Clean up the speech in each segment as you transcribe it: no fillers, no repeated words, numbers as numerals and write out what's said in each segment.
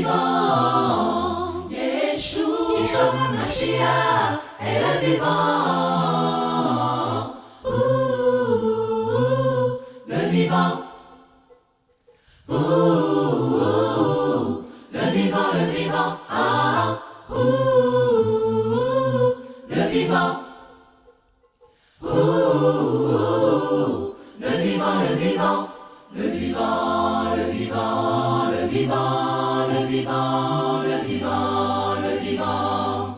vivant, Yeshua Mashiach est le vivant. Le vivant. Le vivant, le vivant. Le vivant. Le vivant, le vivant. Le vivant, le vivant, le vivant, le vivant, le vivant, le vivant.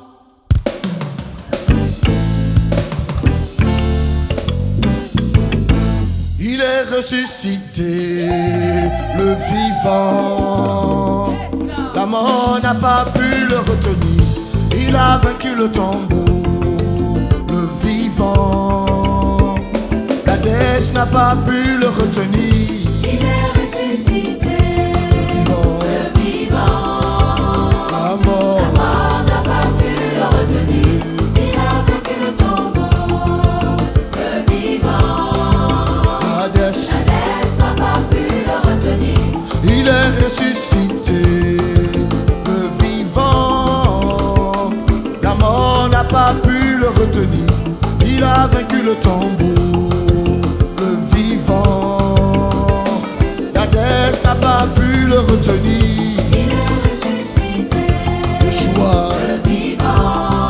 Il est ressuscité, le vivant. La mort n'a pas pu le retenir. Il a vaincu le tombeau, le vivant. La déesse n'a pas pu le retenir. Il est ressuscité, le vivant. La mort n'a pas pu le retenir. Il a vaincu le tombeau, le vivant. la déesse n'a pas pu le retenir. il est ressuscité, le vivant. La mort n'a pas pu le retenir. Il a vaincu le tombeau, le vivant. La déesse n'a pas pu le retenir. Il est ressuscité, Yeshua, le vivant.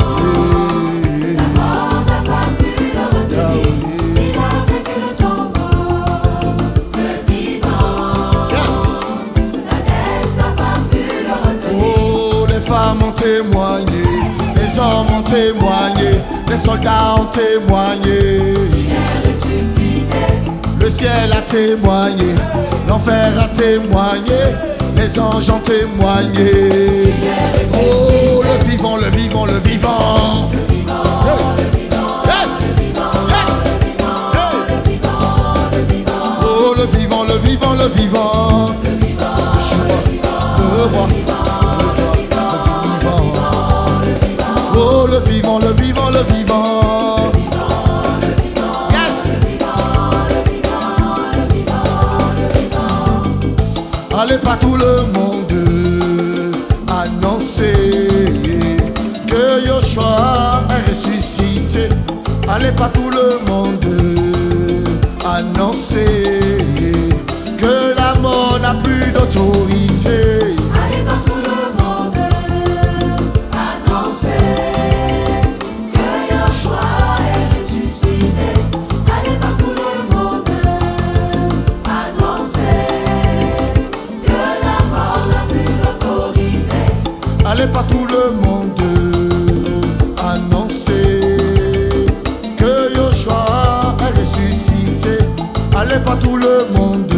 La mort n'a pas pu le retenir. Il a vaincu le tombeau, le vivant. yes. La déesse n'a pas pu le retenir. Oh, les femmes ont témoigné, les hommes ont témoigné, les soldats ont témoigné. Il est ressuscité, Le ciel a témoigné, l'enfer a témoigné, les anges ont témoigné. Oh, le vivant, le vivant, le vivant. Yes, yes. Oh, le vivant, le vivant, le vivant. Yeshua, le roi, le vivant. Oh, le vivant, le vivant, le vivant. Yes. Allez pas tout le monde annoncer que Yoshua est ressuscité. Allez pas tout le monde annoncer que la mort n'a plus d'autorité. allez par tout le monde annoncer que Yeshua est ressuscité. Allez par tout le monde annoncer que la mort n'a plus d'autorité. Allez pas tout le monde annoncer que Yoshua est ressuscité. Allez pas tout le monde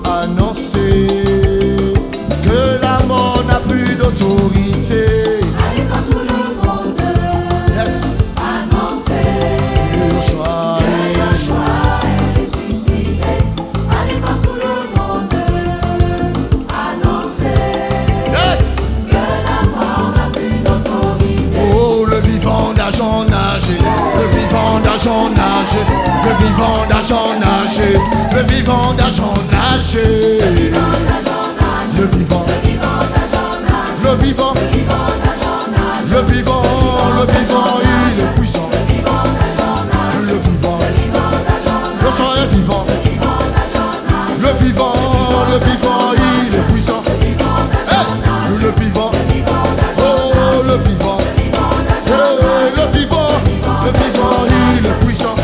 annoncer que la mort n'a plus d'autorité. Allez par tout le monde Yes, annoncer Yoshua. que Yeshua est ressuscité. Allez par tout le monde annoncer Yes. que la mort n'a plus d'autorité. Oh, le vivant d'argent nagé, le vivant d'argent nagé, le vivant d'argent nagé, le vivant d'argent nagé, le vivant, le vivant, le vivant, le vivant, il est puissant, le vivant, le chant est vivant, le vivant, le vivant, il est puissant, hey, le vivant, oh, le vivant. Le vivant, il est puissant.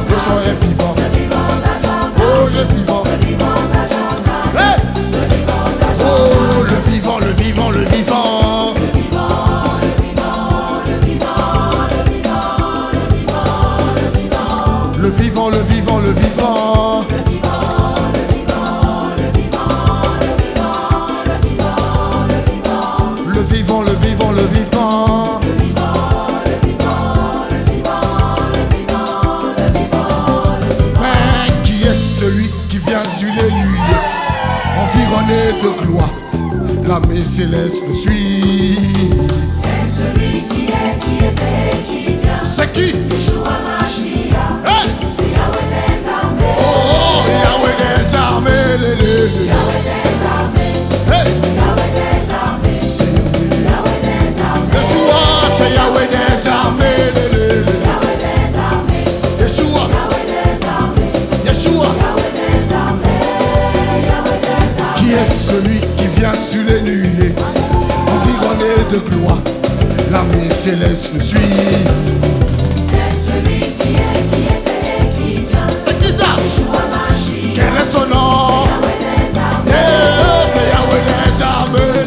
Le chant est vivant. Oh, le vivant. Hey! Oh, le vivant, le vivant, le vivant. Le vivant, le vivant, le vivant. Le vivant, le vivant, le vivant. Mais qui est celui qui vient sur les nuits, environné de gloire? L'armée céleste le suit. C'est celui qui est, qui était, qui vient. C'est qui? Yeshua Mashiach. Hey! C'est Yahweh des armées. Oh, Yahweh des armées. Yahweh des armées. Hey! c'est Yahweh des armées. Yeshua, Yeshua, qui est celui qui vient sur les nuées, environné de gloire, l'armée céleste le suit. C'est celui qui est, qui était et qui vient. C'est qui ça? Yeshua Mashiach. Quel est son nom? Yahweh des armées. Yeah, c'est Yahweh des armées.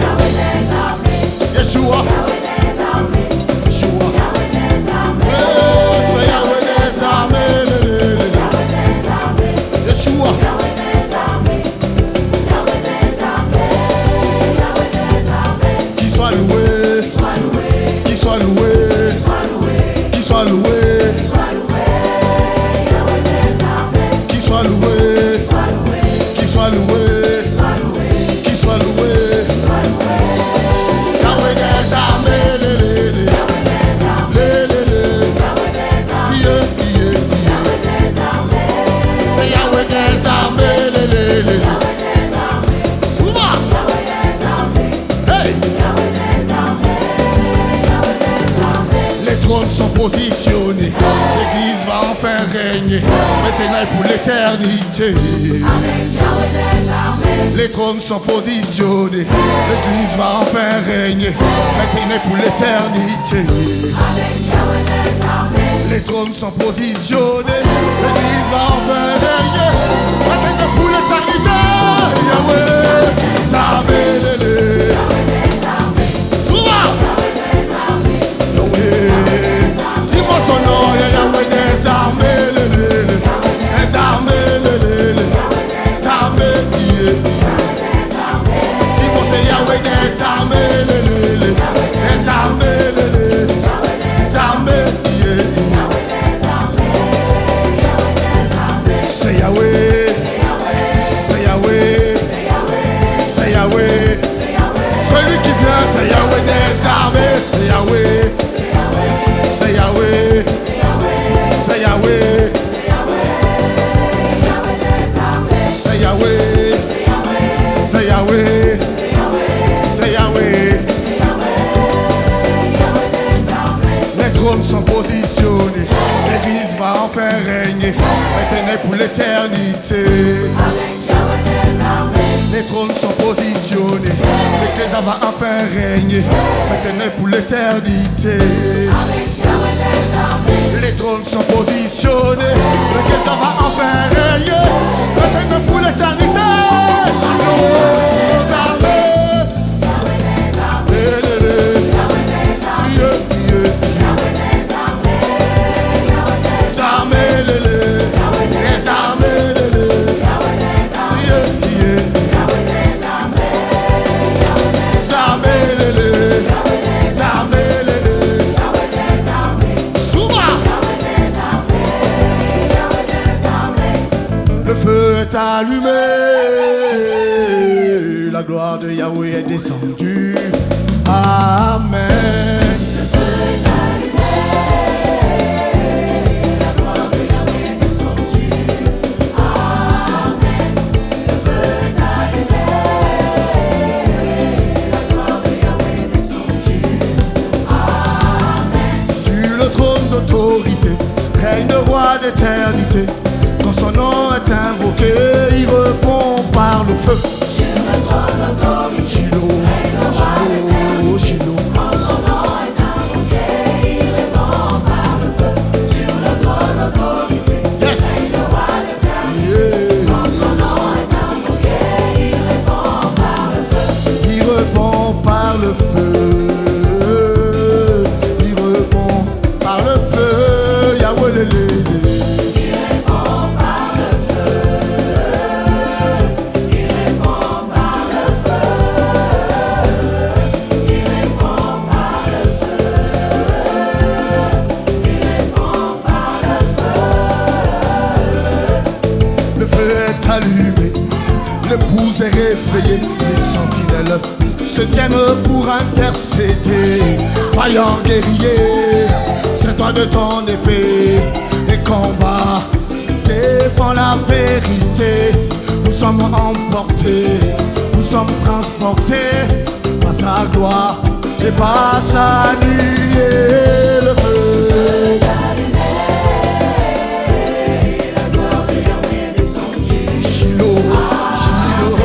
Yahweh des armées. Yeshua, Yahweh des armées. Yeshua, Yahweh des armées. yeah, c'est Yahweh des armées. Yahweh des armées. Yeshua, Yahweh des armées. Yahweh des armées. Yahweh des armées. qui soit loué, Sois loué. qui soit loué, Sois loué. qui soit loué, Sois loué. Yahweh des armées. qui soit loué, Sois loué. qui soit loué, Sois loué. qui soit loué. Sois loué. Yahweh des armées, Yahweh des armées. Yahweh des armées. yeah, yeah. Yahweh des armées. C'est Yahweh des armées, Yahweh des armées. Souba, Yahweh des armées. hey. Yahweh des armées. Yahweh des armées. Les trônes sont positionnés, l'église va enfin régner, maintenant et pour l'éternité. Amen. Yahweh des armées. Les trônes sont positionnés, l'église va enfin régner, maintenant et pour l'éternité. Amen. Yahweh des armées. Les trônes sont positionnés, l'église va enfin régner, maintenant et pour l'éternité. Yahweh, Zabé, Souba, Yahweh, dis-moi son nom, Yahweh des armées, les armées, les armées, dis-moi c'est Yahweh des armées, les armées, les armées, c'est Yahweh, c'est Yahweh, c'est Yahweh, celui qui vient, c'est Yahweh des armées, c'est Yahweh, c'est Yahweh, c'est Yahweh, c'est Yahweh, c'est Yahweh, c'est Yahweh. Les trônes sont positionnés, l'église va enfin régner, maintenant pour l'éternité. Les trônes sont positionnés, l'église va enfin régner, maintenant pour l'éternité. Les trônes sont positionnés, l'église va enfin régner, maintenant pour l'éternité. Shiloh, armées. Le feu est allumé, la gloire de Yahweh est descendue. Amen. Règne le roi d'éternité. Quand son nom est invoqué, il répond par le feu. Sur le trône d'autorité. Shiloh, Shiloh, Shiloh. Quand son nom est invoqué, il répond par le feu. Sur le trône d'autorité. Yes. Le roi d'éternité. Yeah. Quand son nom est invoqué, il répond par le feu. Il répond par le feu. Il répond par le feu. Yahweh le lé. Allumé, l'épouse est réveillée, les sentinelles se tiennent pour intercéder. Vaillant guerrier, c'est toi de ton épée et combat, défends la vérité. Nous sommes emportés, nous sommes transportés par sa gloire et passe à nuit et le feu. Shiloh, Shiloh.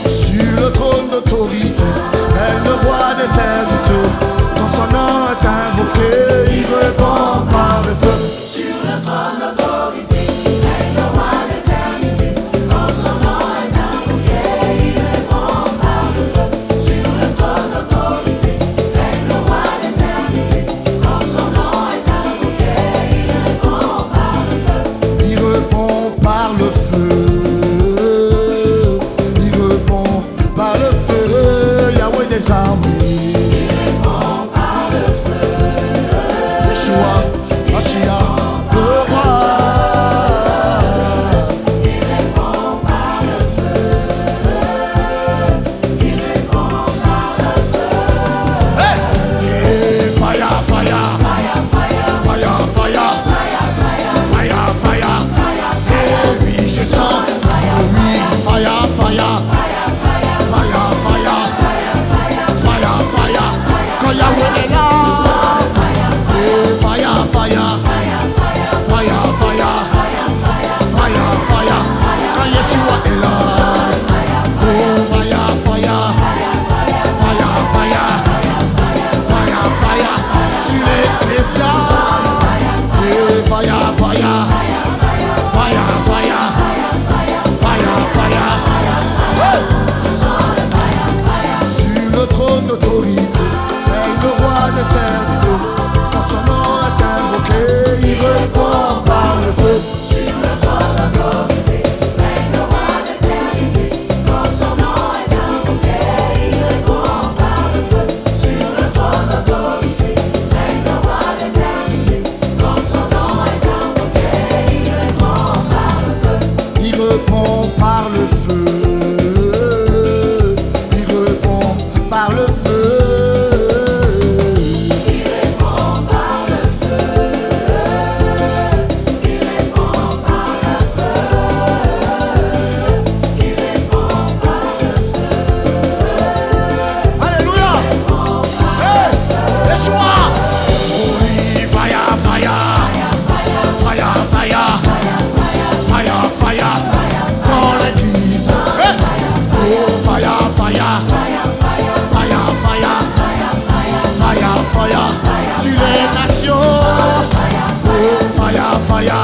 Sur le trône d'autorité, règne le roi d'éternité. Quand son nom est invoqué, il répond par le feu. Sur le trône d'autorité, règne le roi d'éternité. Quand son nom est invoqué, il répond par le feu. Sur le trône d'autorité, règne le roi d'éternité. Quand son nom est invoqué, il répond par le feu. Il répond par le feu. Il répond par le feu. Yahweh des armées. Il répond par le feu. Yeshua, Mashiach, le roi. Il répond par le feu. Il répond par le feu. Hey! Yeah, fire, fire. Fire, fire, Fire, fire. fire, fire. Fire, fire. Eh oui, je sens. Oui, fire, fire. Fire, fire. Fire, fire. Quand Yahweh est là. Eh, fire, fire. Fire, fire. Fire, fire. Quand Yeshua est là. Oh, fire, fire. Fire, fire. Fire, fire. Sur les cieux. Eh, fire, fire. Fire, fire. Fire, fire. Hey! Sur le trône d'autorité, règne le roi d'éternité. Quand son nom est invoqué, il répond par le feu. Sur le trône d'autorité, règne le roi d'éternité. Quand son nom est invoqué, il répond par le feu. Sur le trône d'autorité, règne le roi d'éternité. Quand son nom est invoqué, il répond par le feu. Il répond par le feu. Il répond par le feu. Il répond par le feu. Il répond par le feu. Il répond par le feu. Alléluia. Hey, Yeshua. Oui, fire, fire. Fire, fire. Fire, fire. Dans l'église. Hey. Oh, fire, fire. Fire, fire. Fire, fire. Sur les nations. Oh, fire, fire.